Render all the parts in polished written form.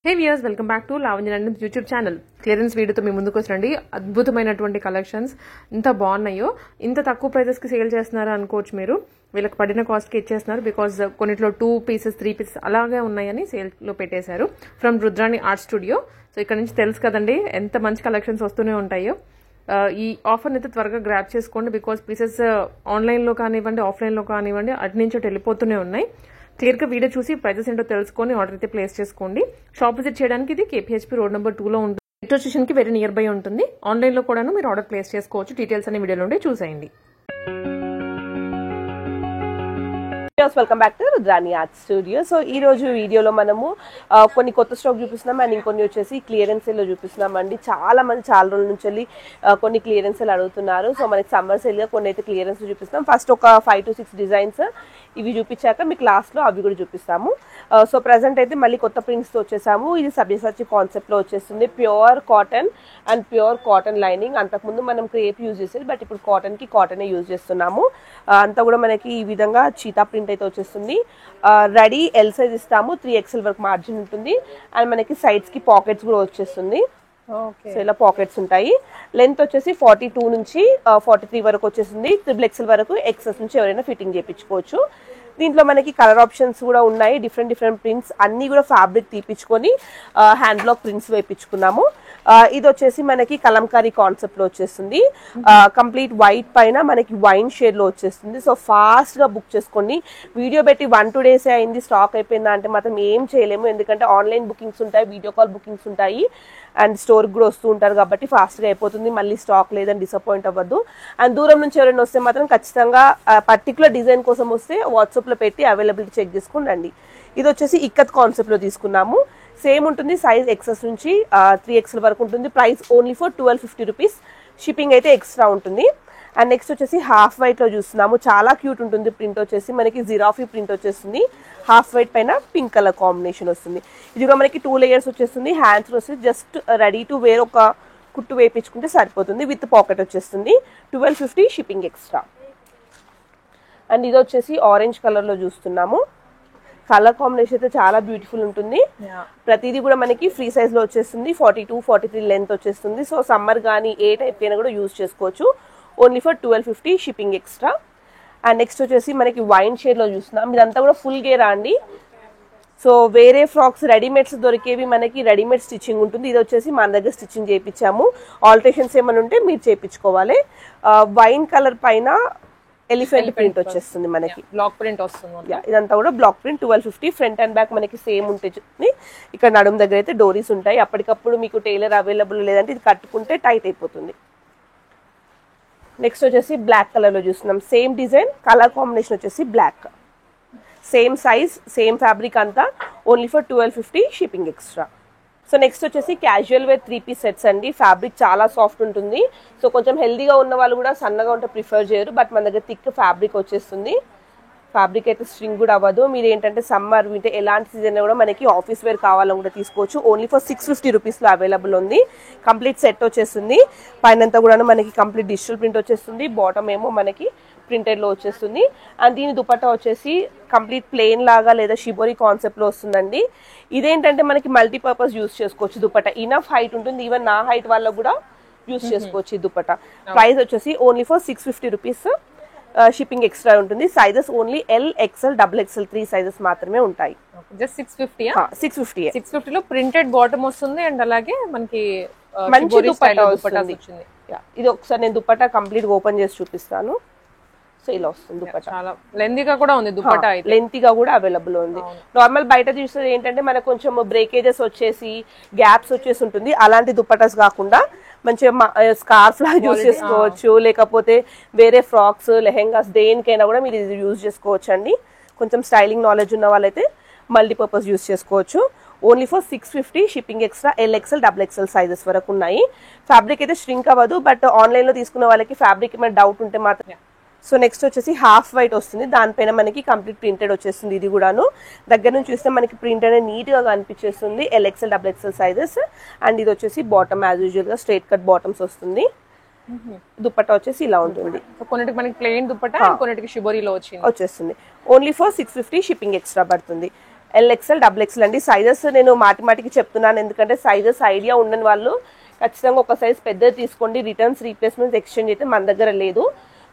Hey viewers, welcome back to Lavanya Nandan YouTube channel. Clearance వీడియోతో మీ ముందుకు వస్తున్నాండి. అద్భుతమైనటువంటి కలెక్షన్స్ ఇంత బాగున్నాయో, ఇంత తక్కువ ప్రైజెస్ కి సేల్ చేస్తున్నారా అనుకోవచ్చు మీరు. వీళ్ళకి పడిన కాస్ట్ కి ఇచ్చేస్తున్నారు. బికాస్ కొన్నిట్లో 2 pieces 3 pieces అలాగే ఉన్నాయని సేల్ లో పెట్టేశారు. From Rudrani art studio. So ఇక్కడ నుంచి తెలుసు కదండి ఎంత మంచి కలెక్షన్స్ వస్తూనే ఉంటాయో. ఈ ఆఫర్ అయితే త్వరగా గ్రాప్ చేసుకోండి. బికాస్ పీసెస్ ఆన్లైన్ లో కానివ్వండి, ఆఫ్లైన్ లో కానివ్వండి, అటు నుంచి వెళ్ళిపోతూనే ఉన్నాయి. క్లియర్ గా వీడియో చూసి ప్రైజెస్ ఏంటో తెలుసుకొని ఆర్డర్ అయితే ప్లేస్ చేసుకోండి. షాప్ విజిట్ చేయడానికి ఇది KPHP రోడ్ నెంబర్ 2 లో ఉంటుంది. మెట్రో స్టేషన్ కి వెరీ నియర్ బై ఉంటుంది. ఆన్లైన్ లో కూడాను మీరు ఆర్డర్ ప్లేస్ చేసుకోవచ్చు. డీటెయిల్స్ అనే వీడియోలో ఉండే చూసేయండి. Welcome back to Rudrani art studio. So ఈ రోజు వీడియోలో మనము కొన్ని కొత్త స్టాక్ చూపిస్తున్నాం అండ్ ఇంకొన్ని వచ్చేసి క్లియరెన్స్ సేల్ లో చూపిస్తున్నాం అండి. చాలా మంది చాలా రోజుల నుంచి వెళ్ళి కొన్ని క్లియరెన్స్ సేల్ అడుగుతున్నారు. సో మనకి సమ్మర్ సేల్ గా కొన్ని అయితే క్లియరెన్స్ చూపిస్తాం. ఫస్ట్ ఒక 5 to 6 డిజైన్స్ ఇవి చూపించాక మీకు లాస్ట్ లో అవి కూడా చూపిస్తాము. సో ప్రెసెంట్ అయితే మళ్ళీ కొత్త ప్రింట్స్ తో వచ్చేసాము. ఇది సబ్జెసాచి కాన్సెప్ట్ లో వచ్చేస్తుంది. Pure cotton and pure cotton lining. అంతకుముందు మనం క్రేప్ యూజ్ చేసేది, బట్ ఇప్పుడు కాటన్ కి కాటనే యూజ్ చేస్తున్నాము. అంతా కూడా మనకి ఈ విధంగా చీతా ప్రింట్ అయితే వచ్చేస్తుంది. రెడీ ఎల్ సైజ్ ఇస్తాము. 3XL వరకు మార్జిన్ ఉంటుంది అండ్ మనకి సైడ్స్ కి పాకెట్స్ కూడా వచ్చేస్తుంది. సో ఇలా పాకెట్స్ ఉంటాయి. లెంత్ వచ్చేసి 42 నుంచి 43 వరకు వచ్చేసింది. 3XL వరకు ఎక్సెస్ నుంచి ఎవరైనా ఫిట్టింగ్ చేయించుకోవచ్చు. దీంట్లో మనకి కలర్ ఆప్షన్స్ కూడా ఉన్నాయి. డిఫరెంట్ ప్రింట్స్ అన్ని కూడా ఫ్యాబ్రిక్ తీపించుకొని హ్యాండ్ బ్లాక్ ప్రింట్స్ వేయించుకున్నాము. ఇది వచ్చేసి మనకి కలంకారీ కాన్సెప్ట్ లో వచ్చేస్తుంది. కంప్లీట్ వైట్ పైన మనకి వైన్ షేడ్ లో వచ్చేస్తుంది. సో ఫాస్ట్ గా బుక్ చేసుకోండి. వీడియో పెట్టి 1-2 days అయింది, స్టాక్ అయిపోయిందా అంటే మాత్రం ఏం చేయలేము. ఎందుకంటే ఆన్లైన్ బుకింగ్స్ ఉంటాయి, వీడియో కాల్ బుకింగ్స్ ఉంటాయి అండ్ స్టోర్ కూడా వస్తూ ఉంటారు కాబట్టి ఫాస్ట్ గా అయిపోతుంది. మళ్ళీ స్టాక్ లేదని డిసప్పాయింట్ అవ్వద్దు. అండ్ దూరం నుంచి ఎవరైనా వస్తే మాత్రం ఖచ్చితంగా పర్టికులర్ డిజైన్ కోసం వస్తే వాట్సాప్ లో పెట్టి అవైలబిలిటీ చెక్ చేసుకుని రండి. ఇది వచ్చేసి ఇక్కత్ కాన్సెప్ట్ లో తీసుకున్నాము. సేమ్ ఉంటుంది. సైజ్ ఎక్సెస్ నుంచి 3XL వరకు ఉంటుంది. Price only for 1250 rupees. Shipping అయితే ఎక్స్ట్రా ఉంటుంది. అండ్ నెక్స్ట్ వచ్చేసి హాఫ్ వైట్ లో చూస్తున్నాము. చాలా క్యూట్ ఉంటుంది. ప్రింట్ వచ్చేసి మనకి జిరాఫీ ప్రింట్ వచ్చేస్తుంది. హాఫ్ వైట్ పైన పింక్ కలర్ కాంబినేషన్ వస్తుంది. ఇది కూడా మనకి 2 layers వచ్చేస్తుంది. హ్యాండ్స్ వచ్చి జస్ట్ రెడీ టు వేర్ ఒక కుట్టు వేయించుకుంటే సరిపోతుంది. విత్ పాకెట్ వచ్చేస్తుంది. 1250 షిప్పింగ్ ఎక్స్ట్రా. అండ్ ఇది వచ్చేసి ఆరెంజ్ కలర్ లో చూస్తున్నాము. కలర్ కాంబినేషన్ అయితే చాలా బ్యూటిఫుల్ ఉంటుంది. ప్రతిదీ కూడా మనకి ఫ్రీ సైజ్ లో వచ్చేస్తుంది. 42-43 లెంత్ వచ్చేస్తుంది. సో సమ్మర్ కానీ ఏ టైప్ అయినా కూడా యూజ్ చేసుకోవచ్చు. Only for 1250 shipping extra. And next వచ్చేసి మనకి వైన్ షేడ్ లో చూస్తున్నాం. ఇదంతా కూడా ఫుల్ గేరా అండి. సో వేరే ఫ్రాక్స్ రెడీమేడ్స్ దొరికేవి మనకి రెడీమేడ్ స్టిచ్చింగ్ ఉంటుంది. ఇది వచ్చేసి మన దగ్గర స్టిచ్చింగ్ చేయించాము. ఆల్టరేషన్స్ ఏమైనా ఉంటే మీరు చేయించుకోవాలి. వైన్ కలర్ పైన ఎలిఫెంట్ ప్రింట్ వచ్చేస్తుంది. మనకి బ్లాక్ ప్రింట్ వస్తుంది. ఇదంతా కూడా black print. 1250. Front and back మనకి సేమ్ ఉంటుంది. ఇక్కడ నడుము దగ్గర అయితే డోరీస్ ఉంటాయి. అప్పటికప్పుడు మీకు టైలర్ అవైలబుల్ లేదంటే ఇది కట్టుకుంటే టైట్ అయిపోతుంది. నెక్స్ట్ వచ్చేసి బ్లాక్ కలర్ లో చూస్తున్నాం. సేమ్ డిజైన్, కలర్ కాంబినేషన్ వచ్చేసి black. Same size, same fabric అంతా. Only for 1250 shipping extra. So next వచ్చేసి క్యాజువల్ వేర్ 3 piece సెట్స్ అండి. ఫ్యాబ్రిక్ చాలా సాఫ్ట్ ఉంటుంది. సో కొంచెం హెల్దీగా ఉన్న వాళ్ళు కూడా సన్నగా ఉంటే ప్రిఫర్ చేయరు. బట్ మన దగ్గర థిక్ ఫ్యాబ్రిక్ వచ్చేస్తుంది. ఫ్యాబ్రిక్ అయితే స్ట్రింగ్ కూడా అవ్వదు. మీరు ఏంటంటే సమ్మర్ వింటే ఎలాంటి సీజన్ కూడా మనకి ఆఫీస్ వేర్ కావాలని కూడా తీసుకోవచ్చు. ఓన్లీ ఫర్ 650 రూపీస్లో అవైలబుల్ ఉంది. కంప్లీట్ సెట్ వచ్చేస్తుంది. పైనంతా కూడా మనకి కంప్లీట్ డిజిటల్ ప్రింట్ వచ్చేస్తుంది. బాటమ్ ఏమో మనకి ప్రింటెడ్ లో వచ్చేస్తుంది. అండ్ దీని దుపట్టా వచ్చేసి కంప్లీట్ ప్లెయిన్ లాగా లేదా షిబోరి కాన్సెప్ట్ లో వస్తుందండి. ఇదేంటంటే మనకి మల్టీపర్పస్ యూజ్ చేసుకోవచ్చు. దుపట్టా ఇనఫ్ హైట్ ఉంటుంది. ఈవెన్ నా హైట్ వాళ్ళకు కూడా యూజ్ చేసుకోవచ్చు ఈ దుపట్టా. ప్రైస్ వచ్చేసి only for 650 rupees. Shipping extra ఉంటుంది. Sizes only LXL, XXL 3 sizes మాత్రమే ఉంటాయి. జస్ట్ 650. 650 లో ప్రింటెడ్ బాటమ్ వస్తుంది అండ్ అలాగే మనకి మంచి దుపట్టా వస్తుంది. ఇది ఒకసారి నేను దుపట్టా కంప్లీట్ ఓపెన్ చేసి చూపిస్తాను. సో ఇలా వస్తుంది దుపట్టా. చాలా లెంతీగా కూడా ఉంది దుపట్టా. లెంతీగా కూడా అవైలబుల్ ఉంది. నార్మల్ బయట చూస్తే ఏంటంటే మనకు కొంచెం బ్రేకేజెస్ వచ్చేసి గ్యాప్స్ వచ్చేసి ఉంటుంది. అలాంటి దుపట్టాస్ కాకుండా మంచిగా స్కార్ఫ్ లాగా యూజ్ చేసుకోవచ్చు. లేకపోతే వేరే ఫ్రాక్స్, లెహెంగాస్ దేనికైనా కూడా మీరు ఇది యూజ్ చేసుకోవచ్చు అండి. కొంచెం స్టైలింగ్ నాలెడ్జ్ ఉన్న వాళ్ళైతే మల్టీపర్పస్ యూజ్ చేసుకోవచ్చు. Only for 650 shipping extra. LXL, XXL sizes వరకు ఉన్నాయి. ఫ్యాబ్రిక్ అయితే స్ట్రింక్ అవ్వదు. బట్ ఆన్లైన్ లో తీసుకున్న వాళ్ళకి ఫ్యాబ్రిక్ ఏమైనా డౌట్ ఉంటే మాత్రం. సో నెక్స్ట్ వచ్చేసి హాఫ్ వైట్ వస్తుంది. దానిపైన మనకి కంప్లీట్ ప్రింటెడ్ వచ్చేస్తుంది. ఇది కూడాను దగ్గర నుంచి చూస్తే మనకి ప్రింట్ అనేది నీట్ గా కనిపించేస్తుంది. LXL, XXL sizes. అండ్ ఇది వచ్చేసి బాటమ్ యాజ్ యూజువల్ గా స్ట్రైట్ కట్ బాటమ్స్ వస్తుంది. దుపట్టా వచ్చేసి ఇలా ఉంటుంది. కొన్నిటికి మనకి ప్లెయిన్ దుపట్టా, కొన్నిటికి షిబోరీలో వచ్చేస్తుంది. ఓన్లీ ఫర్ 650 షిప్పింగ్ ఎక్స్ట్రా పడుతుంది. ఎల్ఎక్స్ఎల్ డబుల్ ఎక్స్ఎల్ అండి. సైజెస్ నేను మాటికి చెప్తున్నాను, ఎందుకంటే సైజెస్ ఐడియా ఉండని వాళ్ళు ఖచ్చితంగా ఒక సైజ్ పెద్దది తీసుకోండి. రిటర్న్స్ రీప్లేస్మెంట్స్ ఎక్స్చేంజ్ అయితే మన దగ్గర లేదు.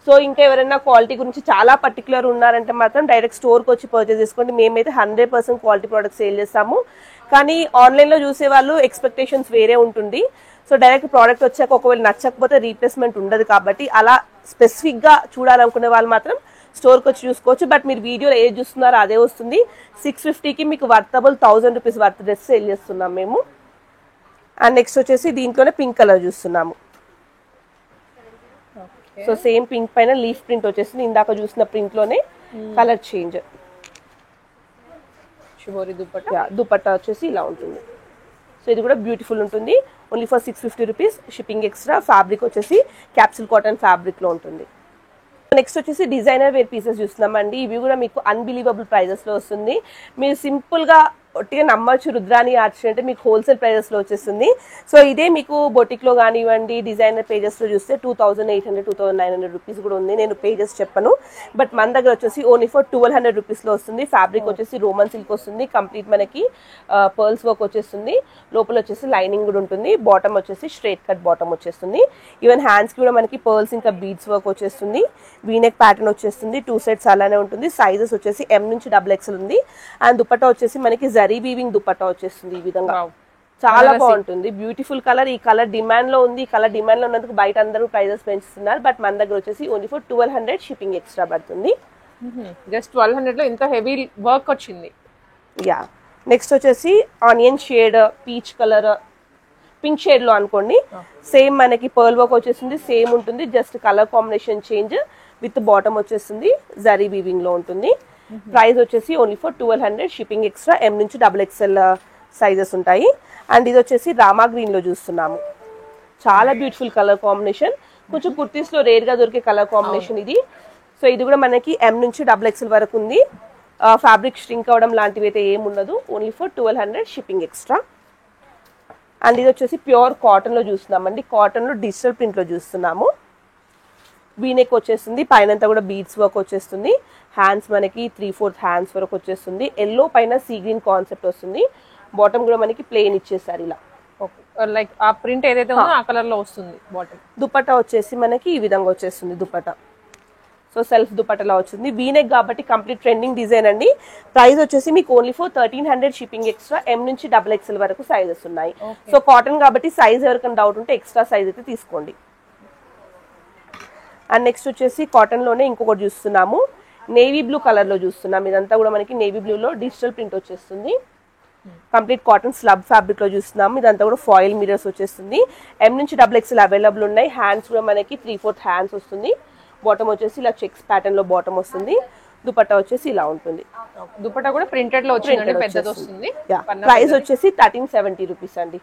సో ఇంకా ఎవరైనా క్వాలిటీ గురించి చాలా పర్టికులర్ ఉన్నారంటే మాత్రం డైరెక్ట్ స్టోర్కి వచ్చి పర్చేస్ చేసుకోండి. మేమైతే 100% క్వాలిటీ ప్రోడక్ట్స్ సేల్ చేస్తాము. కానీ ఆన్లైన్లో చూసే వాళ్ళు ఎక్స్పెక్టేషన్స్ వేరే ఉంటుంది. సో డైరెక్ట్ ప్రోడక్ట్ వచ్చాక ఒకవేళ నచ్చకపోతే రీప్లేస్మెంట్ ఉండదు. కాబట్టి అలా స్పెసిఫిక్గా చూడాలనుకునే వాళ్ళు మాత్రం స్టోర్కి వచ్చి చూసుకోవచ్చు. బట్ మీరు వీడియోలో ఏది చూస్తున్నారో అదే వస్తుంది. 650కి మీకు worthable 1000 rupees worth dress sale చేస్తున్నాం మేము. అండ్ నెక్స్ట్ వచ్చేసి దీంట్లోనే పింక్ కలర్ చూస్తున్నాము. సో సేమ్ పింక్ పైన లీఫ్ ప్రింట్ వచ్చేసింది. ఇందాక చూసిన ప్రింట్ లోనే కలర్ చేంజ్. దుపట్టా వచ్చేసి ఇలా ఉంటుంది. సో ఇది కూడా బ్యూటిఫుల్ ఉంటుంది. Only for 650 rupees, shipping extra. Fabric వచ్చేసి క్యాప్సూల్ కాటన్ ఫ్యాబ్రిక్ లో ఉంటుంది. నెక్స్ట్ వచ్చేసి డిజైనర్ వేర్ పీసెస్ చూస్తున్నామండి. ఇవి కూడా మీకు అన్బిలీవబుల్ ప్రైజెస్ లో వస్తుంది. మీరు సింపుల్ గా ఒట్టిగా నమ్మచ్చు రుద్రాని ఆర్ట్స్ అంటే మీకు హోల్సేల్ ప్రైజెస్ లో వచ్చేస్తుంది. సో ఇదే మీకు బొటిక్ లో కానివ్వండి, డిజైనర్ పేజెస్ లో చూస్తే 2800 2900 రూపీస్ కూడా ఉంది. నేను పేజెస్ చెప్పను, బట్ మన దగ్గర వచ్చేసి ఓన్లీ ఫర్ 1200 రూపీస్ లో వస్తుంది. ఫ్యాబ్రిక్ వచ్చేసి రోమన్ సిల్క్ వస్తుంది. కంప్లీట్ మనకి పర్ల్స్ వర్క్ వచ్చేస్తుంది. లోపల వచ్చేసి లైనింగ్ కూడా ఉంటుంది. బాటమ్ వచ్చేసి స్ట్రైట్ కట్ బాటమ్ వచ్చేస్తుంది. ఈవెన్ హ్యాండ్స్ కి కూడా మనకి పర్ల్స్ ఇంకా బీడ్స్ వర్క్ వచ్చేస్తుంది. వీనెక్ ప్యాటర్న్ వచ్చేస్తుంది. 2 సెట్స్ అలానే ఉంటుంది. సైజెస్ వచ్చేసి M నుంచి XXL ఉంది. అండ్ దుపట్టా వచ్చేసి మనకి జరీ వీవింగ్ దుపట్టా వచ్చేస్తుంది. ఈ విధంగా చాలా బాగుంటుంది. Beautiful colour. ఈ కలర్ డిమాండ్ లో ఉంది. ఈ కలర్ డిమాండ్ లో ఉన్నందుకు బయట అందరూ ప్రైజెస్ పెంచుతున్నారు. బట్ మన దగ్గర వచ్చేసి ఓన్లీ ఫర్ 1200 షిప్పింగ్ ఎక్స్ట్రా పడుతుంది. జస్ట్ 1200 లో ఇంత హెవీ వర్క్ వచ్చింది. యా నెక్స్ట్ వచ్చేసి onion shade, peach colour, pink shade లో అనుకోండి. సేమ్ మనకి పర్ల్ వర్క్ వచ్చేసింది. సేమ్ ఉంటుంది, just colour combination change. With bottom వచ్చేస్తుంది జరీ వీవింగ్ లో ఉంటుంది. ప్రైస్ వచ్చేసి only for 1200 shipping extra. M నుంచి XXL సైజెస్ ఉంటాయి. అండ్ ఇది వచ్చేసి రామా గ్రీన్ లో చూస్తున్నాము. చాలా బ్యూటిఫుల్ కలర్ కాంబినేషన్. కొంచెం కుర్తీస్ లో రేర్ గా దొరికే కలర్ కాంబినేషన్ ఇది. సో ఇది కూడా మనకి M నుంచి XXL వరకు ఉంది. ఫ్యాబ్రిక్ స్ట్రింక్ అవడం లాంటివి అయితే ఏముండదు. Only for 1200 shipping extra. And ఇది వచ్చేసి ప్యూర్ కాటన్ లో చూస్తున్నామండి. కాటన్ లో డిజిటల్ ప్రింట్ లో చూస్తున్నాము. వీనెక్ వచ్చేస్తుంది. పైన కూడా బీడ్స్ వర్క్ వచ్చేస్తుంది. హ్యాండ్స్ మనకి 3/4 హ్యాండ్స్ వరకు వచ్చేస్తుంది. ఎల్లో పైన సీ గ్రీన్ కాన్సెప్ట్ వస్తుంది. బాటమ్ కూడా మనకి ప్లెయిన్ ఇచ్చేసారు ఇలా. లైక్ ఆ ప్రింట్ ఏదైతే ఉందో ఆ కలర్ లో వస్తుంది బాటమ్. దుపట్టా వచ్చేసి మనకి ఈ విధంగా వచ్చేస్తుంది దుపట్టా. సో సెల్ఫ్ దుపట్టలా వచ్చింది. వీనెక్ కాబట్టి కంప్లీట్ ట్రెండింగ్ డిజైన్ అండి. ప్రైస్ వచ్చేసి మీకు only for 1300 shipping extra. M నుంచి XXL వరకు సైజెస్ ఉన్నాయి. సో కాటన్ కాబట్టి సైజ్ ఎవరికైనా డౌట్ ఉంటే ఎక్స్ట్రా సైజ్ అయితే తీసుకోండి. అండ్ నెక్స్ట్ వచ్చేసి కాటన్ లోనే ఇంకొకటి చూస్తున్నాము. నేవీ బ్లూ కలర్ లో చూస్తున్నాం. ఇదంతా కూడా మనకి నేవీ బ్లూ లో డిజిటల్ ప్రింట్ వచ్చేస్తుంది. కంప్లీట్ కాటన్ స్లబ్ ఫ్యాబ్రిక్ లో చూస్తున్నాము. ఇదంతా కూడా ఫాయిల్ మిరర్స్ వచ్చేస్తుంది. M నుంచి XXL అవైలబుల్ ఉన్నాయి. హ్యాండ్స్ కూడా మనకి 3/4 హ్యాండ్స్ వస్తుంది. బాటమ్ వచ్చేసి ఇలా చెక్స్ ప్యాటర్న్ లో బాటమ్ వస్తుంది. దుపట్టా వచ్చేసి ఇలా ఉంటుంది. దుపట్టా కూడా ప్రింటెడ్ లో వచ్చింది, పెద్దది వస్తుంది. ప్రైస్ వచ్చేసి 1370 రూపీస్ అండి.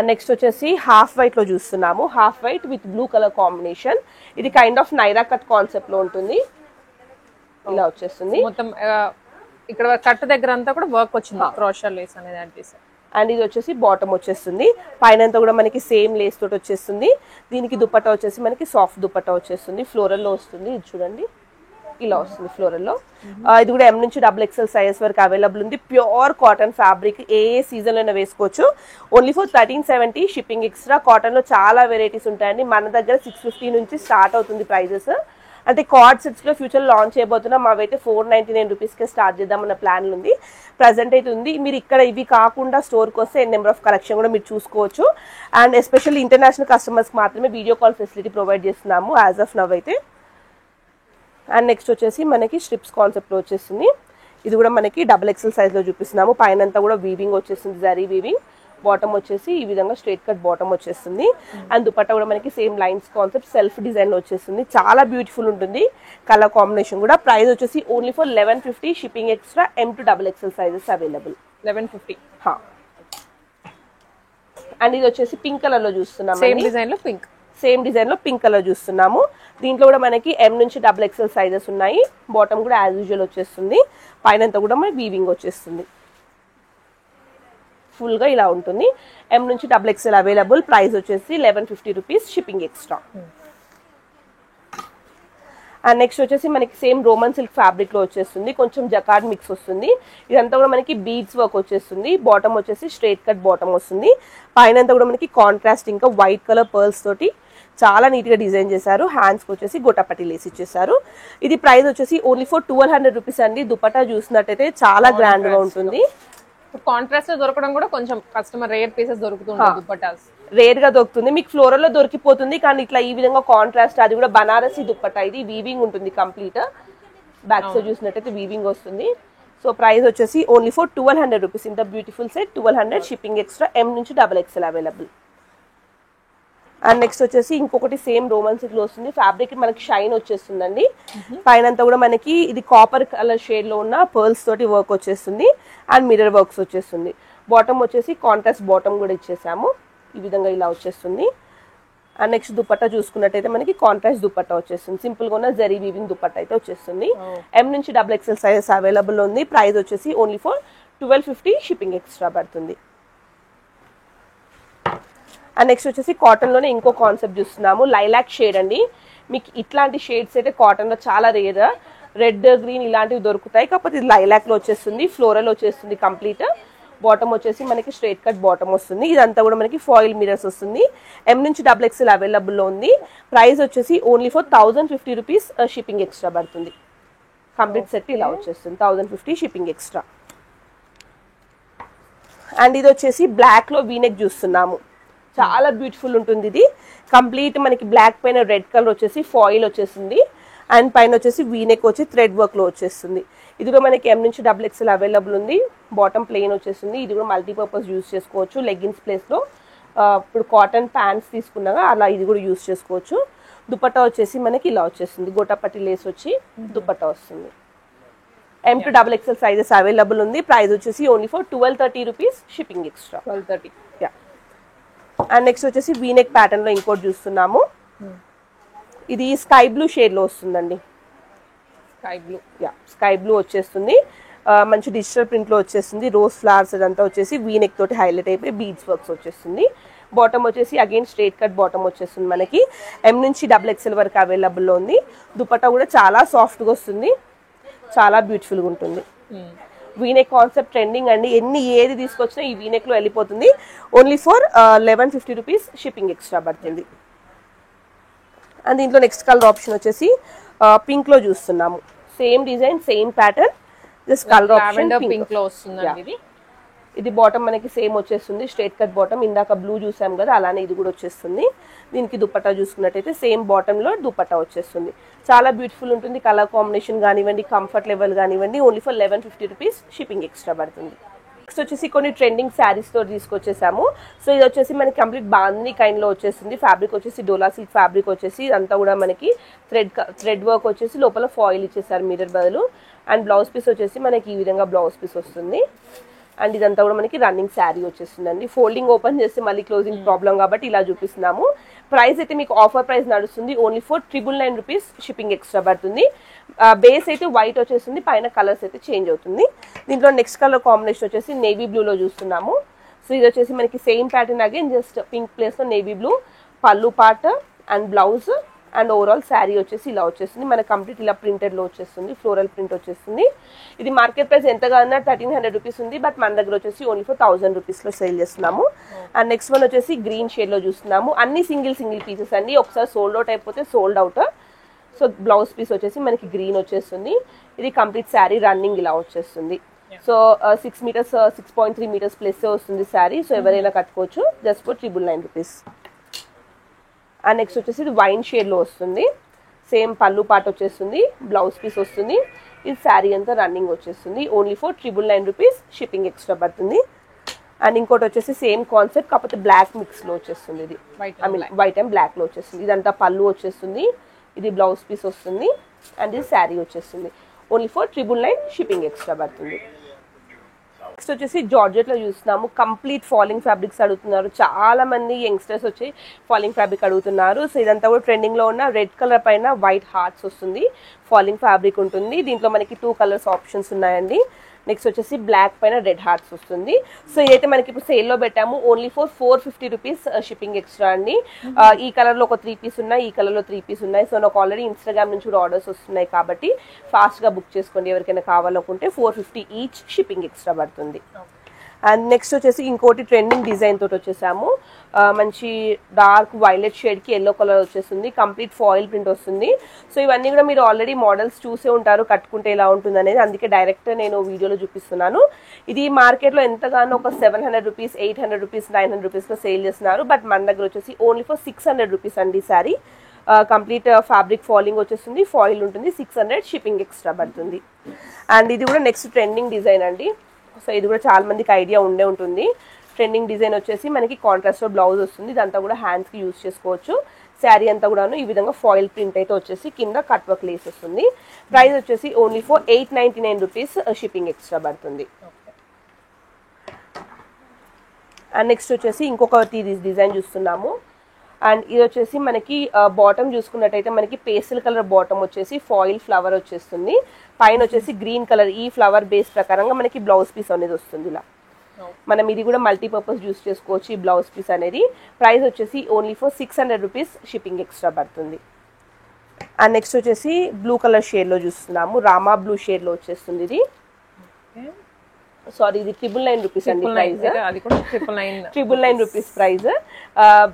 నెక్స్ట్ వచ్చేసి హాఫ్ వైట్ లో చూస్తున్నాము. Half white with blue colour combination. ఇది kind of Naira cut concept లో ఉంటుంది. ఇలా వచ్చేస్తుంది. మొత్తం ఇక్కడ కట్ దగ్గర అంతా కూడా వర్క్ వచ్చింది. క్రోషర్ లేస్ అనేది యాడ్ చేశారు. అండ్ ఇది వచ్చేసి బాటమ్ వచ్చేస్తుంది. పైన కూడా మనకి సేమ్ లేస్ తోటి వచ్చేస్తుంది. దీనికి దుపట్టా వచ్చేసి మనకి సాఫ్ట్ దుపట్టా వచ్చేస్తుంది. ఫ్లోరల్ లో వస్తుంది. ఇది చూడండి ఇలా వస్తుంది ఫ్లోరల్ లో. ఇది కూడా M నుంచి XXL సైజ్ వరకు అవైలబుల్ ఉంది. Pure cotton fabric. ఏ సీజన్ లోనే వేసుకోవచ్చు. Only for 1370 shipping extra. Cotton లో చాలా వెరైటీస్ ఉంటాయండి. మన దగ్గర 650 నుంచి స్టార్ట్ అవుతుంది ప్రైజెస్. అంటే కార్డ్ సెట్స్ లో ఫ్యూచర్ లాంచ్ చేయబోతున్నాం. అవైతే 499 రూపీస్కే స్టార్ట్ చేద్దామన్న ప్లాన్ ఉంది. ప్రజెంట్ అయితే ఉంది. మీరు ఇక్కడ ఇవి కాకుండా స్టోర్కి వస్తే నెంబర్ ఆఫ్ కలెక్షన్ కూడా మీరు చూసుకోవచ్చు. అండ్ ఎస్పెషల్లీ ఇంటర్నేషనల్ కస్టమర్స్ మాత్రమే వీడియో కాల్ ఫెసిలిటీ ప్రొవైడ్ చేస్తున్నాము యాజ్ ఆఫ్ నవ్ అయితే. అండ్ నెక్స్ట్ వచ్చేసి మనకి స్ట్రిప్స్ కాన్సెప్ట్ లో వచ్చేస్తుంది. ఇది కూడా మనకి XXL సైజ్ లో చూపిస్తున్నాము. పైన కూడా వీవింగ్ వచ్చేస్తుంది, జరీ వీవింగ్. బాటమ్ వచ్చేసి ఈ విధంగా స్ట్రైట్ కట్ బాటమ్ వచ్చేస్తుంది. అండ్ దుపట్టా కూడా మనకి same lines concept self design లో వచ్చేస్తుంది. చాలా బ్యూటిఫుల్ ఉంటుంది కలర్ కాంబినేషన్ కూడా. ప్రైస్ వచ్చేసి only for 1150 shipping extra. M to XXL sizes available. 1150. And ఇది వచ్చేసి పింక్ కలర్ లో చూస్తున్నాము. సేమ్ డిజైన్ లో పింక్. సేమ్ డిజైన్ లో పింక్ కలర్ చూస్తున్నాము. దీంట్లో కూడా మనకి M నుంచి XXL సైజెస్ ఉన్నాయి. బాటమ్ కూడా యాజ్ యూజువల్ వచ్చేస్తుంది. పైన కూడా మనకి వీవింగ్ వచ్చేస్తుంది. ఫుల్ గా ఇలా ఉంటుంది. M నుంచి XXL అవైలబుల్. ప్రైస్ వచ్చేసి 1150 rupees shipping extra. And next వచ్చేసి మనకి సేమ్ రోమన్ సిల్క్ ఫ్యాబ్రిక్ లో వచ్చేస్తుంది, కొంచెం జకార్డ్ మిక్స్ వస్తుంది. ఇదంతా కూడా మనకి బీడ్స్ వర్క్ వచ్చేస్తుంది. బాటమ్ వచ్చేసి స్ట్రైట్ కట్ బాటమ్ వస్తుంది. పైన అంతా కూడా మనకి కాంట్రాస్ట్ ఇంకా వైట్ కలర్ పర్ల్స్ తోటి చాలా నీట్ గా డిజైన్ చేశారు. హ్యాండ్స్ కి వచ్చేసి గోటాపట్టి లేస్ ఇచ్చేసారు. ఇది ప్రైస్ వచ్చేసి ఓన్లీ ఫర్ 1200 రూపీస్ అండి. దుపట్టా చూసినట్టయితే చాలా గ్రాండ్ గా ఉంటుంది. కాంట్రాస్ట్ లో దొరకడం కూడా కొంచెం కస్టమర్ రేర్ పీసెస్ దొరుకుతుంటాయి దుపట్టాస్. రేర్ గా దొరుకుతుంది, మీకు ఫ్లోరల్ లో దొరికిపోతుంది. కానీ ఇట్లా ఈ విధంగా కాంట్రాస్ట్, అది కూడా బనారసి దుపట్టా. ఇది వీవింగ్ ఉంటుంది కంప్లీట్. బ్యాక్ సైడ్ చూసినట్టయితే వీవింగ్ వస్తుంది. సో ప్రైస్ వచ్చేసి ఓన్లీ ఫర్ 1200 రూపీస్. ఇంత beautiful set 1200, shipping extra. M నుంచి XXL అవైలబుల్. అండ్ నెక్స్ట్ వచ్చేసి ఇంకొకటి సేమ్ రోమన్ సిల్క్ లో వస్తుంది. ఫ్యాబ్రిక్ మనకి షైన్ వచ్చేస్తుందండి. పైన అంతా కూడా మనకి ఇది కాపర్ కలర్ షేడ్ లో ఉన్న పర్ల్స్ తోటి వర్క్ వచ్చేస్తుంది. అండ్ మిర్రర్ వర్క్స్ వచ్చేస్తుంది. బాటమ్ వచ్చేసి కాంట్రాస్ట్ బాటమ్ కూడా ఇచ్చేసాము. ఈ విధంగా ఇలా వచ్చేస్తుంది. అండ్ నెక్స్ట్ దుపట్టా చూసుకున్నట్టయితే మనకి కాంట్రాస్ట్ దుపట్టా వచ్చేస్తుంది. సింపుల్ గా ఉన్న జరీ వీవింగ్ దుపట్టా అయితే వచ్చేస్తుంది. M నుంచి XXL సైజెస్ అవైలబుల్ ఉంది. ప్రైస్ వచ్చేసి ఓన్లీ ఫర్ 1250, షిప్పింగ్ ఎక్స్ట్రా పడుతుంది. అండ్ నెక్స్ట్ వచ్చేసి కాటన్ లోనే ఇంకో కాన్సెప్ట్ చూస్తున్నాము. లైలాక్ షేడ్ అండి. మీకు ఇట్లాంటి షేడ్స్ అయితే కాటన్ లో చాలా రేర్. రెడ్, గ్రీన్ ఇలాంటివి దొరుకుతాయి. కాకపోతే ఇది లైలాక్ లో వచ్చేస్తుంది. ఫ్లోరల్ వచ్చేస్తుంది కంప్లీట్. బాటమ్ వచ్చేసి మనకి స్ట్రైట్ కట్ బాటమ్ వస్తుంది. ఇదంతా కూడా మనకి ఫాయిల్ మిరర్స్ వస్తుంది. M నుంచి XXL అవైలబుల్ లో ఉంది. ప్రైస్ వచ్చేసి only for 1050 rupees, shipping extra పడుతుంది. కంప్లీట్ సెట్ ఇలా వచ్చేస్తుంది. 1050, షిప్పింగ్ ఎక్స్ట్రా. అండ్ ఇది వచ్చేసి బ్లాక్ లో వీనెక్ చూస్తున్నాము. చాలా బ్యూటిఫుల్ ఉంటుంది. ఇది కంప్లీట్ మనకి బ్లాక్ పైన రెడ్ కలర్ వచ్చేసి ఫాయిల్ వచ్చేసింది. అండ్ పైన వచ్చేసి వీనెక్ వచ్చి థ్రెడ్ వర్క్ లో వచ్చేస్తుంది. ఇది కూడా మనకి M నుంచి XXL అవైలబుల్ ఉంది. బాటమ్ ప్లెయిన్ వచ్చేస్తుంది. ఇది కూడా మల్టీపర్పస్ యూజ్ చేసుకోవచ్చు. లెగ్గిన్స్ ప్లేస్ లో ఇప్పుడు కాటన్ ప్యాంట్స్ తీసుకున్నాగా అలా ఇది కూడా యూజ్ చేసుకోవచ్చు. దుపట్టా వచ్చేసి మనకి ఇలా వచ్చేస్తుంది. గోటాపట్టి లేస్ వచ్చి దుపట్టా వస్తుంది. M to XXL sizes available ఉంది. ప్రైస్ వచ్చేసి only for 1230 rupees, shipping extra. 1230. And next వచ్చేసి వీనెక్ ప్యాటర్న్ లో ఇంకోటి చూస్తున్నాము. ఇది స్కై బ్లూ షేడ్ లో వస్తుందండి. స్కై బ్లూ వచ్చేస్తుంది. మంచి డిజిటల్ ప్రింట్ లో వచ్చేస్తుంది. రోజ్ ఫ్లవర్స్ అదంతా వచ్చేసి వీనెక్ తోటి హైలైట్ అయిపోయి బీడ్స్ వర్క్స్ వచ్చేస్తుంది. బాటమ్ వచ్చేసి అగైన్ స్ట్రైట్ కట్ బాటమ్ వచ్చేస్తుంది. మనకి M నుంచి XXL వరకు అవైలబుల్ లో ఉంది. దుపట్టా కూడా చాలా సాఫ్ట్ గా వస్తుంది. చాలా బ్యూటిఫుల్ గా ఉంటుంది. వీనెక్ కాన్సెప్ట్ ట్రెండింగ్ అండి. ఏది తీసుకొచ్చినా ఈ వీనెక్ లో వెళ్ళిపోతుంది. Only for 1150 rupees, shipping extra పడుతుంది. అండ్ దీంట్లో నెక్స్ట్ కలర్ ఆప్షన్ వచ్చేసి పింక్ లో చూస్తున్నాము. Same design, same pattern, just colour option pink లో వస్తుంది. ఇది బాటమ్ మనకి సేమ్ వచ్చేస్తుంది. Straight cut bottom. ఇందాక బ్లూ చూసాం కదా, అలానే ఇది కూడా వచ్చేస్తుంది. దీనికి దుపట్టా చూసుకున్నట్టయితే సేమ్ బాటమ్ లో దుపట్టా వచ్చేస్తుంది. చాలా బ్యూటిఫుల్ ఉంటుంది. కలర్ కాంబినేషన్ కానివ్వండి, కంఫర్ట్ లెవెల్ కానివ్వండి. Only for 1150 rupees, shipping extra పడుతుంది. నెక్స్ట్ వచ్చేసి కొన్ని ట్రెండింగ్ శారీస్ తో తీసుకొచ్చేసాము. సో ఇది వచ్చేసి మనకి కంప్లీట్ బాందిని కైండ్ లో వచ్చేసింది. ఫ్యాబ్రిక్ వచ్చేసి డోలా సిల్క్ ఫ్యాబ్రిక్ వచ్చేసి ఇదంతా కూడా మనకి థ్రెడ్ వర్క్ వచ్చేసి లోపల ఫాయిల్ ఇచ్చేసారు మిర్రర్ బదులు. అండ్ బ్లౌజ్ పీస్ వచ్చేసి మనకి ఈ విధంగా బ్లౌజ్ పీస్ వస్తుంది. అండ్ ఇదంతా కూడా మనకి రన్నింగ్ శారీ వచ్చేస్తుందండి. ఫోల్డింగ్ ఓపెన్ చేస్తే మళ్ళీ క్లోజింగ్ ప్రాబ్లం కాబట్టి ఇలా చూపిస్తున్నాము. ప్రైస్ అయితే మీకు ఆఫర్ ప్రైస్ నడుస్తుంది. Only for 999 rupees, shipping extra పడుతుంది. బేస్ అయితే వైట్ వచ్చేస్తుంది. పైన కలర్స్ అయితే చేంజ్ అవుతుంది. దీంట్లో నెక్స్ట్ కలర్ కాంబినేషన్ వచ్చేసి నేవీ బ్లూ లో చూస్తున్నాము. సో ఇది వచ్చేసి మనకి same pattern again just pink place లో నేవీ బ్లూ. పళ్ళు part and blouse and overall sari వచ్చేసి ఇలా వచ్చేస్తుంది. మనకి కంప్లీట్ ఇలా ప్రింటెడ్ లో వచ్చేస్తుంది. ఫ్లోరల్ ప్రింట్ వచ్చేస్తుంది. ఇది మార్కెట్ ప్రైస్ ఎంతగా అన్నా 1300 రూపీస్ ఉంది. బట్ మన దగ్గర వచ్చేసి ఓన్లీ ఫర్ 1000 రూపీస్ లో సేల్ చేస్తున్నాము. అండ్ నెక్స్ట్ వన్ వచ్చేసి గ్రీన్ షేడ్ లో చూస్తున్నాము. అన్ని సింగిల్ పీసెస్ అండి. ఒకసారి సోల్డ్ అవుట్ అయిపోతే sold out. So blouse piece వచ్చేసి మనకి గ్రీన్ వచ్చేస్తుంది. ఇది కంప్లీట్ శారీ రన్నింగ్ ఇలా వచ్చేస్తుంది. సో 6 మీటర్స్ 6.3 మీటర్స్ ప్లస్ వస్తుంది శారీ. సో ఎవరైనా కట్టుకోవచ్చు just for 999 rupees. And next వచ్చేసి ఇది వైన్ షేడ్ లో వస్తుంది. సేమ్ పళ్ళు పాట వచ్చేస్తుంది. బ్లౌజ్ పీస్ వస్తుంది. ఇది శారీ అంతా రన్నింగ్ వచ్చేస్తుంది. Only for 999 rupees, shipping extra పడుతుంది. అండ్ ఇంకోటి వచ్చేసి సేమ్ కాన్సెప్ట్ కాకపోతే బ్లాక్ మిక్స్ లో వచ్చేస్తుంది. ఇది వైట్ అండ్ బ్లాక్ లో వచ్చేస్తుంది. ఇదంతా పళ్ళు వచ్చేస్తుంది. ఇది బ్లౌజ్ పీస్ వస్తుంది. అండ్ ఇది శారీ వచ్చేస్తుంది. ఓన్లీ ఫర్ 999, షిప్పింగ్ ఎక్స్ట్రా పడుతుంది. నెక్స్ట్ వచ్చేసి జార్జెట్ లో చూస్తున్నాము. కంప్లీట్ ఫాలింగ్ ఫ్యాబ్రిక్స్ అడుగుతున్నారు. చాలా మంది యంగ్స్టర్స్ వచ్చి ఫాలింగ్ ఫ్యాబ్రిక్ అడుగుతున్నారు. సో ఇదంతా కూడా ట్రెండింగ్ లో ఉన్న రెడ్ కలర్ పైన వైట్ హార్ట్స్ వస్తుంది. ఫాలింగ్ ఫ్యాబ్రిక్ ఉంటుంది. దీంట్లో మనకి 2 కలర్స్ ఆప్షన్స్ ఉన్నాయండి. నెక్స్ట్ వచ్చేసి బ్లాక్ పైన రెడ్ హార్ట్స్ వస్తుంది. సో ఇదైతే మనకి ఇప్పుడు సేల్లో పెట్టాము only for 450 rupees shipping extra అండి. ఈ కలర్లో ఒక 3 పీస్ ఉన్నాయి, ఈ కలర్లో 3 పీస్ ఉన్నాయి. సో నాకు ఆల్రెడీ ఇన్స్టాగ్రామ్ నుంచి కూడా ఆర్డర్స్ వస్తున్నాయి కాబట్టి ఫాస్ట్గా బుక్ చేసుకోండి. ఎవరికైనా కావాలనుకుంటే 450 ఈచ్ షిప్పింగ్ ఎక్స్ట్రా పడుతుంది. అండ్ నెక్స్ట్ వచ్చేసి ఇంకోటి ట్రెండింగ్ డిజైన్ తోటి వచ్చేసాము. మంచి డార్క్ వైలెట్ షేడ్కి ఎల్లో కలర్ వచ్చేస్తుంది, కంప్లీట్ ఫాయిల్ ప్రింట్ వస్తుంది. సో ఇవన్నీ కూడా మీరు ఆల్రెడీ మోడల్స్ చూసే ఉంటారు కట్టుకుంటే ఎలా ఉంటుంది అనేది, అందుకే డైరెక్ట్ నేను వీడియోలో చూపిస్తున్నాను. ఇది మార్కెట్లో ఎంతగానో ఒక 700 రూపీస్, 800 రూపీస్, 900 రూపీస్లో సేల్ చేస్తున్నారు. బట్ మన దగ్గర వచ్చేసి ఓన్లీ ఫర్ 600 రూపీస్ అండి శారీ. కంప్లీట్ ఫ్యాబ్రిక్ ఫాలింగ్ వచ్చేస్తుంది, ఫాయిల్ ఉంటుంది, 600 షిప్పింగ్ ఎక్స్ట్రా పడుతుంది. అండ్ ఇది కూడా నెక్స్ట్ ట్రెండింగ్ డిజైన్ అండి. సో ఇది కూడా చాలా మందికి ఐడియా ఉండే ఉంటుంది. ట్రెండింగ్ డిజైన్ వచ్చేసి మనకి కాంట్రాస్ట్ బ్లౌజ్ వస్తుంది, ఇదంతా కూడా హ్యాండ్స్కి యూజ్ చేసుకోవచ్చు. శారీ అంతా కూడాను ఈ విధంగా ఫాయిల్ ప్రింట్ అయితే వచ్చేసి కింద కట్ వర్క్ లేస్ వస్తుంది. ప్రైస్ వచ్చేసి only for 899 rupees shipping extra పడుతుంది. అండ్ నెక్స్ట్ వచ్చేసి ఇంకొక డిజైన్ చూస్తున్నాము. అండ్ ఇది వచ్చేసి మనకి బాటమ్ చూసుకున్నట్టయితే మనకి పేస్టల్ కలర్ బాటమ్ వచ్చేసి ఫాయిల్ ఫ్లవర్ వచ్చేస్తుంది, పైన వచ్చేసి గ్రీన్ కలర్ ఈ ఫ్లవర్ బేస్ ప్రకారంగా మనకి బ్లౌజ్ పీస్ అనేది వస్తుంది. ఇలా మనం ఇది కూడా మల్టీపర్పస్ యూస్ చేసుకోవచ్చు ఈ బ్లౌజ్ పీస్ అనేది. ప్రైస్ వచ్చేసి only for 600 rupees shipping extra పడుతుంది. అండ్ నెక్స్ట్ వచ్చేసి బ్లూ కలర్ షేడ్లో చూస్తున్నాము, రామా బ్లూ షేడ్లో వచ్చేస్తుంది. ఇది సారీ ఇది 999 రూపీస్ అండి ప్రైస్, 999 రూపీస్ ప్రైస్.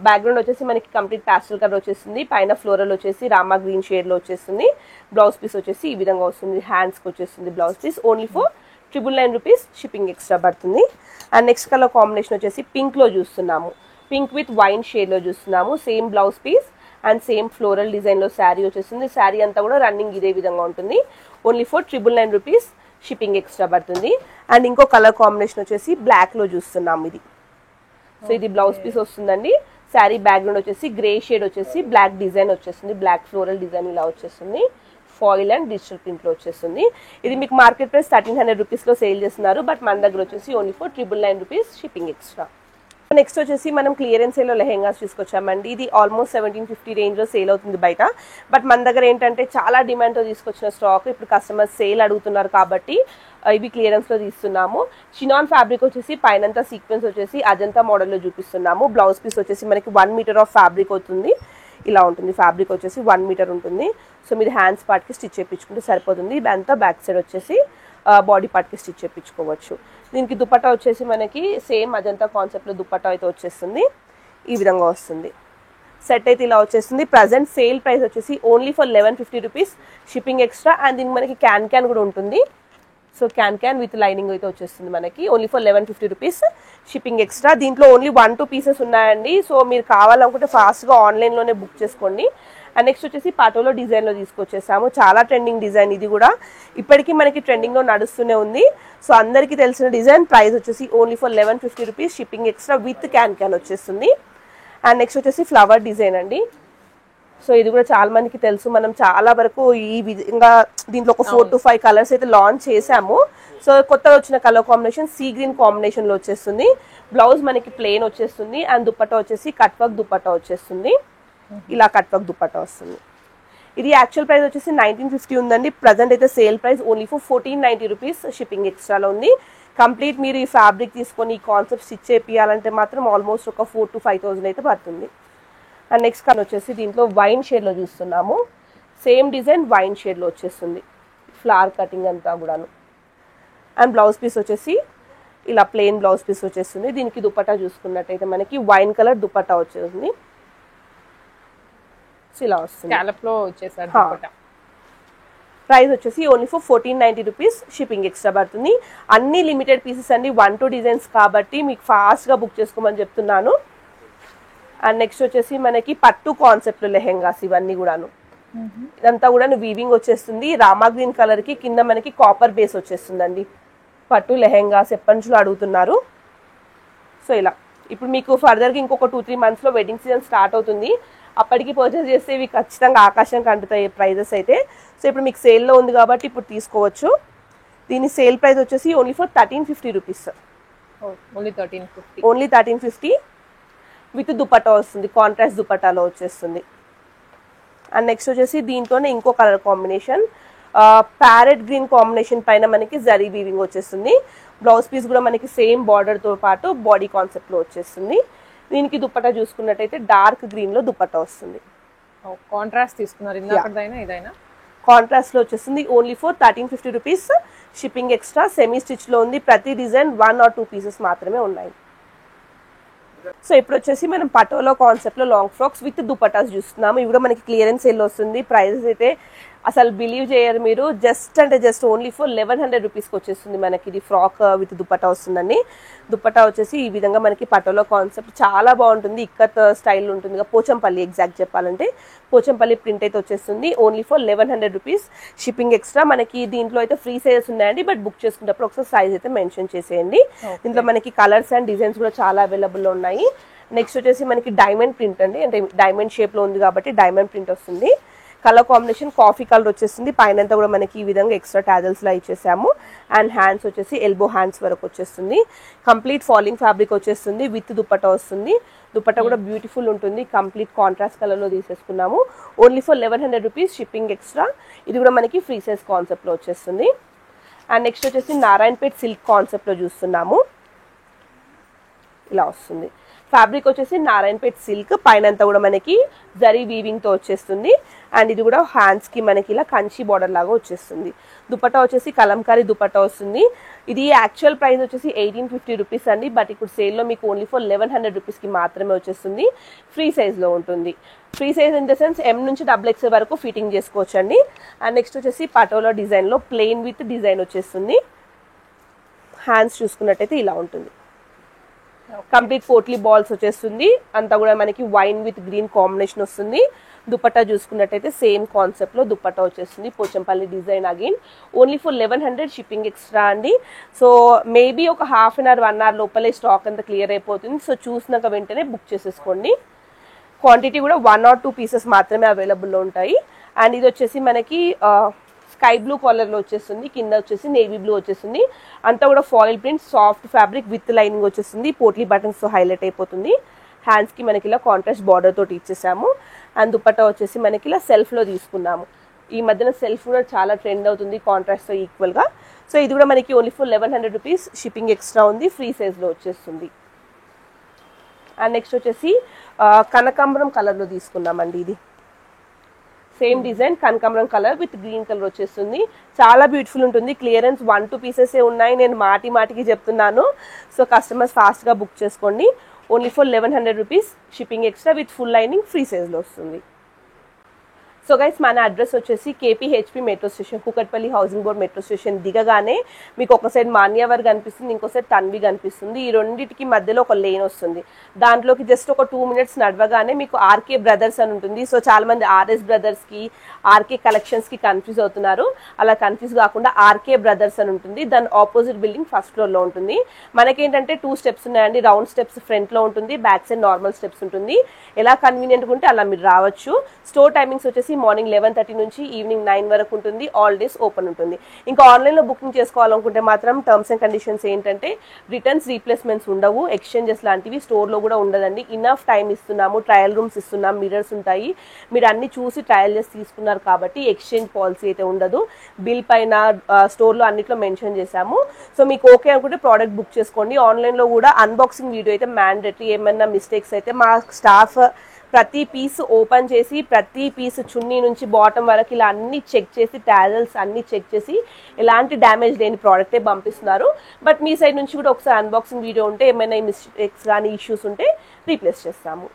బ్యాక్గ్రౌండ్ వచ్చేసి మనకి కంప్లీట్ పాస్టల్ కలర్ వచ్చేస్తుంది, పైన ఫ్లోరల్ వచ్చేసి రామా గ్రీన్ షేడ్ లో వచ్చేస్తుంది. బ్లౌజ్ పీస్ వచ్చేసి ఈ విధంగా వస్తుంది, హ్యాండ్స్ కి వచ్చేస్తుంది blouse piece. Only for 999 rupees shipping extra పడుతుంది. అండ్ నెక్స్ట్ కలర్ కాంబినేషన్ వచ్చేసి పింక్ లో చూస్తున్నాము, పింక్ విత్ వైన్ షేడ్ లో చూస్తున్నాము. Same blouse piece and same floral design లో శారీ వచ్చేస్తుంది. శారీ అంతా కూడా రన్నింగ్ ఇదే విధంగా ఉంటుంది. Only for 999 rupees shipping extra పడుతుంది. అండ్ ఇంకో కలర్ కాంబినేషన్ వచ్చేసి బ్లాక్ లో చూస్తున్నాం ఇది. సో ఇది బ్లౌజ్ పీస్ వస్తుందండి. శారీ బ్యాక్గ్రౌండ్ వచ్చేసి గ్రే షేడ్ వచ్చేసి బ్లాక్ డిజైన్ వచ్చేస్తుంది, బ్లాక్ ఫ్లోరల్ డిజైన్ ఇలా వచ్చేస్తుంది, ఫాయిల్ అండ్ డిజిటల్ ప్రింట్ లో వచ్చేస్తుంది. ఇది మీకు మార్కెట్ ప్రైస్ 1300 రూపీస్ లో సేల్ చేస్తున్నారు, బట్ మన దగ్గర వచ్చేసి only for 999 rupees shipping extra. Next వచ్చేసి మనం క్లియరెన్స్ సేల్లో లెహెంగాస్ తీసుకొచ్చామండి. ఇది ఆల్మోస్ట్ 1750 రేంజ్ లో సేల్ అవుతుంది బయట, బట్ మన దగ్గర ఏంటంటే చాలా డిమాండ్ తో తీసుకొచ్చిన స్టాక్. ఇప్పుడు కస్టమర్స్ సేల్ అడుగుతున్నారు కాబట్టి ఇవి క్లియరెన్స్ లో తీస్తున్నాము. చినాన్ ఫ్యాబ్రిక్ వచ్చేసి పైనంతా సీక్వెన్స్ వచ్చేసి అజంతా మోడల్లో చూపిస్తున్నాము. బ్లౌజ్ పీస్ వచ్చేసి మనకి 1 మీటర్ ఆఫ్ ఫ్యాబ్రిక్ అవుతుంది, ఇలా ఉంటుంది. ఫ్యాబ్రిక్ వచ్చేసి 1 మీటర్ ఉంటుంది. సో మీరు హ్యాండ్స్ పార్ట్ కి స్టిచ్ చేయించుకుంటే సరిపోతుంది. ఇదంతా బ్యాక్ సైడ్ వచ్చేసి బాడీ పార్ట్ కి స్టిచ్ చేయించుకోవచ్చు. దీనికి దుపట్టా వచ్చేసి మనకి సేమ్ అజంతా కాన్సెప్ట్ లో దుపట్టా అయితే వచ్చేస్తుంది, ఈ విధంగా వస్తుంది. సెట్ అయితే ఇలా వచ్చేస్తుంది. ప్రజెంట్ సేల్ ప్రైస్ వచ్చేసి only for 1150 rupees shipping extra. And దీనికి మనకి క్యాన్ కూడా ఉంటుంది. సో క్యాన్ విత్ లైనింగ్ అయితే వచ్చేస్తుంది మనకి. Only for 1150 rupees shipping extra. దీంట్లో ఓన్లీ 1-2 పీసెస్ ఉన్నాయండి. సో మీరు కావాలనుకుంటే ఫాస్ట్గా ఆన్లైన్లోనే బుక్ చేసుకోండి. అండ్ నెక్స్ట్ వచ్చేసి పాటోలో డిజైన్లో తీసుకొచ్చేసాము. చాలా ట్రెండింగ్ డిజైన్ ఇది కూడా, ఇప్పటికీ మనకి ట్రెండింగ్లో నడుస్తూనే ఉంది. సో అందరికీ తెలిసిన డిజైన్. ప్రైస్ వచ్చేసి only for 1150 rupees shipping extra with can వచ్చేస్తుంది. అండ్ నెక్స్ట్ వచ్చేసి ఫ్లవర్ డిజైన్ అండి. సో ఇది కూడా చాలా మందికి తెలుసు, మనం చాలా వరకు ఈ విధంగా దీంట్లో ఒక 4 to 5 కలర్స్ అయితే లాంచ్ చేసాము. సో కొత్తగా వచ్చిన colour combination sea green combination లో వచ్చేస్తుంది. బ్లౌజ్ మనకి ప్లెయిన్ వచ్చేస్తుంది అండ్ దుపట్టా వచ్చేసి కట్ వర్క్ దుపట్టా వచ్చేస్తుంది, ఇలా కట్ వర్క్ దుపట్టా వస్తుంది. ఇది యాక్చువల్ ప్రైస్ వచ్చేసి 1950 ఉందండి. ప్రజెంట్ అయితే sale price only for 1490 rupees shipping ఎక్స్ట్రాలో ఉంది. కంప్లీట్ మీరు ఈ ఫ్యాబ్రిక్ తీసుకొని ఈ కాన్సెప్ట్ స్టిచ్ చేయాలంటే మాత్రం ఆల్మోస్ట్ ఒక 4,000 to 5,000 అయితే పడుతుంది. అండ్ నెక్స్ట్ కలర్ వచ్చేసి దీంట్లో వైన్ షేడ్లో చూస్తున్నాము. సేమ్ డిజైన్ వైన్ షేడ్లో వచ్చేస్తుంది, ఫ్లవర్ కటింగ్ అంతా కూడాను. అండ్ బ్లౌజ్ పీస్ వచ్చేసి ఇలా ప్లెయిన్ బ్లౌజ్ పీస్ వచ్చేస్తుంది. దీనికి దుపట్టా చూసుకున్నట్టయితే మనకి వైన్ కలర్ దుపట్టా వచ్చేస్తుంది, ఇలా వస్తుంది. ప్రైస్ వచ్చేసి only for 1490 rupees shipping extra పడుతుంది. అన్ని లిమిటెడ్ పీసెస్ అండి, 1-2 డిజైన్స్ కాబట్టి మీకు ఫాస్ట్గా బుక్ చేసుకోమని చెప్తున్నాను. అండ్ నెక్స్ట్ వచ్చేసి మనకి పట్టు కాన్సెప్ట్ లెహెంగాస్ ఇవన్నీ కూడాను. ఇదంతా కూడా వీవింగ్ వచ్చేస్తుంది. రామా గ్రీన్ కలర్ కి కింద మనకి కాపర్ బేస్ వచ్చేస్తుందండి. పట్టు లెహెంగాస్ ఎప్పటి నుంచో అడుగుతున్నారు. సో ఇలా ఇప్పుడు మీకు ఫర్దర్గా ఇంకొక 2-3 మంత్స్లో వెడ్డింగ్ సీజన్ స్టార్ట్ అవుతుంది. అప్పటికి పర్చేస్ చేస్తే ఇవి ఖచ్చితంగా ఆకాశంకి అంటుతాయి ప్రైజెస్ అయితే. సో ఇప్పుడు మీకు సేల్లో ఉంది కాబట్టి ఇప్పుడు తీసుకోవచ్చు. దీని సేల్ ప్రైస్ వచ్చేసి only for 1350 rupees, only 1350 with dupatta వస్తుంది, కాంట్రాస్ట్ దుపట్టాలో వచ్చేస్తుంది. అండ్ నెక్స్ట్ వచ్చేసి దీంట్లోనే ఇంకో colour combination parrot green combination పైన మనకి జరీ వీవింగ్ వచ్చేస్తుంది. బ్లౌజ్ పీస్ కూడా మనకి సేమ్ బార్డర్ తో పాటు బాడీ కాన్సెప్ట్ లో వచ్చేస్తుంది. దీనికి దుపట్టా చూసుకున్నట్టయితే డార్క్ గ్రీన్ లో దుపట్టా వస్తుంది. కాంట్రాస్ట్ తీసుకున్నారు ఇందాకదైనా ఇదైనా కాంట్రాస్ట్ లో వచ్చేస్తుంది. Only for 1350 rupees. Shipping extra. Semi stitch లో ఉంది. ప్రతి డిజైన్ 1 or 2 పీసెస్ మాత్రమే ఉన్నాయి. సో ఇప్పుడు వచ్చేసి మనం పటోలా కాన్సెప్ట్ లో లాంగ్ ఫ్రాక్స్ విత్ దుపట్టాస్ చూస్తున్నాము. ఇవి కూడా మనకి క్లియరెన్స్ సేల్ వస్తుంది. ప్రైజెస్ అయితే అసలు బిలీవ్ చేయరు మీరు. జస్ట్ ఓన్లీ ఫర్ 1100 రూపీస్కి వచ్చేస్తుంది మనకి. ఇది ఫ్రాక్ విత్ దుపట్టా వస్తుందండి. దుపట్టా వచ్చేసి ఈ విధంగా మనకి పటోలా కాన్సెప్ట్ చాలా బాగుంటుంది. ఇక్కత్ స్టైల్ ఉంటుంది. పోచంపల్లి ఎగ్జాక్ట్ చెప్పాలంటే పోచంపల్లి ప్రింట్ అయితే వచ్చేస్తుంది. Only for 1100 rupees. Shipping extra. మనకి దీంట్లో అయితే ఫ్రీ సైజెస్ ఉన్నాయండి. బట్ బుక్ చేసుకున్నప్పుడు ఒకసారి సైజ్ అయితే మెన్షన్ చేసేయండి. దీంట్లో మనకి కలర్స్ అండ్ డిజైన్స్ కూడా చాలా అవైలబుల్ ఉన్నాయి. నెక్స్ట్ వచ్చేసి మనకి డైమండ్ ప్రింట్ అండి. అంటే డైమండ్ షేప్ లో ఉంది కాబట్టి డైమండ్ ప్రింట్ వస్తుంది. కలర్ కాంబినేషన్ కాఫీ కలర్ వచ్చేస్తుంది. పైన అంతా కూడా మనకి ఈ విధంగా ఎక్స్ట్రా టాజల్స్ లా ఇచ్చేసాము. అండ్ హ్యాండ్స్ వచ్చేసి ఎల్బో హ్యాండ్స్ వరకు వచ్చేస్తుంది. కంప్లీట్ ఫాలింగ్ ఫ్యాబ్రిక్ వచ్చేస్తుంది. విత్ దుపట్టా వస్తుంది. దుపట్టా కూడా బ్యూటిఫుల్ ఉంటుంది. కంప్లీట్ కాంట్రాస్ట్ కలర్ లో తీసేసుకున్నాము. Only for 1100 rupees. Shipping extra. ఇది కూడా మనకి ఫ్రీ సైజ్ కాన్సెప్ట్ లో వచ్చేస్తుంది. అండ్ నెక్స్ట్ వచ్చేసి నారాయణపేట్ సిల్క్ కాన్సెప్ట్ లో చూస్తున్నాము. ఇలా వస్తుంది. ఫ్యాబ్రిక్ వచ్చేసి నారాయణపేట్ సిల్క్. పైన అంతా కూడా మనకి జరీ వీవింగ్ తో వచ్చేస్తుంది. అండ్ ఇది కూడా హ్యాండ్స్ కి మనకి ఇలా కంచి బార్డర్ లాగా వచ్చేస్తుంది. దుపట్టా వచ్చేసి కలంకారీ దుపట్టా వస్తుంది. ఇది యాక్చువల్ ప్రైస్ వచ్చేసి 1850 రూపీస్ అండి. బట్ ఇప్పుడు సేల్ లో మీకు ఓన్లీ ఫర్ 1100 రూపీస్ కి మాత్రమే వచ్చేస్తుంది. ఫ్రీ సైజ్ లో ఉంటుంది. Free size in the sense M నుంచి XXL వరకు ఫిట్టింగ్ చేసుకోవచ్చు అండి. అండ్ నెక్స్ట్ వచ్చేసి పటోలా డిజైన్ లో ప్లెయిన్ విత్ డిజైన్ వచ్చేస్తుంది. హ్యాండ్స్ చూసుకున్నట్టయితే ఇలా ఉంటుంది. కంప్లీట్ పోట్లీ బాల్స్ వచ్చేస్తుంది. అంతా కూడా మనకి వైన్ విత్ గ్రీన్ కాంబినేషన్ వస్తుంది. దుపట్టా చూసుకున్నట్టయితే సేమ్ కాన్సెప్ట్ లో దుపట్టా వచ్చేస్తుంది. Pochampally design again. Only for 1100. Shipping extra అండి. సో మేబీ ఒక హాఫ్ అన్ అవర్ 1 hour లోపలే స్టాక్ అంతా క్లియర్ అయిపోతుంది. సో చూసినాక వెంటనే బుక్ చేసేసుకోండి. క్వాంటిటీ కూడా 1 or 2 పీసెస్ మాత్రమే అవైలబుల్లో ఉంటాయి. అండ్ ఇది వచ్చేసి మనకి స్కై బ్లూ కలర్ లో వచ్చేస్తుంది. కింద వచ్చేసి నేవీ బ్లూ వచ్చేస్తుంది. అంతా కూడా foil print soft fabric with lining వచ్చేస్తుంది. పోట్లీ బటన్స్ తో హైలైట్ అయిపోతుంది. హ్యాండ్స్ కి మనకి ఇలా కాంట్రాస్ట్ బార్డర్ తోటి ఇచ్చేసాము. అండ్ దుపట్టా వచ్చేసి మనకి ఇలా సెల్ఫ్ లో తీసుకున్నాము. ఈ మధ్యన సెల్ఫ్ కూడా చాలా ట్రెండ్ అవుతుంది కాంట్రాస్ట్ తో ఈక్వల్ గా. సో ఇది కూడా మనకి only for 1100 rupees. Shipping extra ఉంది. ఫ్రీ సైజ్ లో వచ్చేస్తుంది. అండ్ నెక్స్ట్ వచ్చేసి కనకాంబరం కలర్ లో తీసుకున్నామండి. ఇది సేమ్ డిజైన్ కనకాంబరం కలర్ విత్ గ్రీన్ కలర్ వచ్చేస్తుంది. చాలా బ్యూటిఫుల్ ఉంటుంది. క్లియరెన్స్ 1-2 పీసెస్ ఉన్నాయి. నేను మాటికి చెప్తున్నాను. సో కస్టమర్స్ ఫాస్ట్ గా బుక్ చేసుకోండి. Only for 1100 rupees. Shipping extra with full lining free size లో వస్తుంది. సో గైస్ మన అడ్రస్ వచ్చేసి KPHP metro station, Kukatpally housing board metro station దిగగానే మీకు ఒక సైడ్ మాన్యావర్ కనిపిస్తుంది, ఇంకో సైడ్ తన్వి కనిపిస్తుంది. ఈ రెండింటికి మధ్యలో ఒక లేన్ వస్తుంది. దాంట్లోకి జస్ట్ ఒక 2 minutes నడవగానే మీకు RK బ్రదర్స్ అని ఉంటుంది. సో చాలా మంది RS బ్రదర్స్ కి RK కలెక్షన్స్ కి కన్ఫ్యూజ్ అవుతున్నారు. అలా కన్ఫ్యూజ్ కాకుండా RK బ్రదర్స్ అని ఉంటుంది. దాని ఆపోజిట్ బిల్డింగ్ ఫస్ట్ ఫ్లోర్ లో ఉంటుంది. మనకేంటంటే 2 steps ఉన్నాయండి. రౌండ్ స్టెప్స్ ఫ్రంట్ లో ఉంటుంది, బ్యాక్ సైడ్ నార్మల్ స్టెప్స్ ఉంటుంది. ఎలా కన్వీనియంట్ ఉంటే అలా మీరు రావచ్చు. స్టోర్ టైమింగ్స్ వచ్చేసి మార్నింగ్ 11:30 నుంచి ఈవినింగ్ 9 వరకు ఉంటుంది. ఆల్ డేస్ ఓపెన్ ఉంటుంది. ఇంకా ఆన్లైన్ లో బుకింగ్ చేసుకోవాలనుకుంటే మాత్రం టర్మ్స్ అండ్ కండిషన్స్ ఏంటంటే రిటర్న్స్ రీప్లేస్మెంట్స్ ఉండవు, ఎక్స్చేంజెస్ లాంటివి స్టోర్ లో కూడా ఉండదండి. ఇనఫ్ టైం ఇస్తున్నాము, ట్రయల్ రూమ్స్ ఇస్తున్నాం, మిరర్స్ ఉంటాయి. మీరు అన్ని చూసి ట్రయల్ చేసి తీసుకున్నారు కాబట్టి ఎక్స్చేంజ్ పాలసీ అయితే ఉండదు. బిల్ పైన స్టోర్ లో అన్నిట్లో మెన్షన్ చేశాము. సో మీకు ఓకే అనుకుంటే ప్రోడక్ట్ బుక్ చేసుకోండి. ఆన్లైన్ లో కూడా అన్బాక్సింగ్ వీడియో అయితే మ్యాండేటరీ. ఏమైనా మిస్టేక్స్ అయితే మా స్టాఫ్ ప్రతి పీస్ ఓపెన్ చేసి ప్రతి పీస్ చున్నీ నుంచి బాటమ్ వరకు ఇలా అన్ని చెక్ చేసి టాజల్స్ అన్ని చెక్ చేసి ఎలాంటి డ్యామేజ్ లేని ప్రోడక్టే పంపిస్తున్నారు. బట్ మీ సైడ్ నుంచి కూడా ఒకసారి అన్బాక్సింగ్ వీడియో ఉంటే ఏమైనా మిస్టేక్స్ కానీ ఇష్యూస్ ఉంటే రీప్లేస్ చేస్తాము.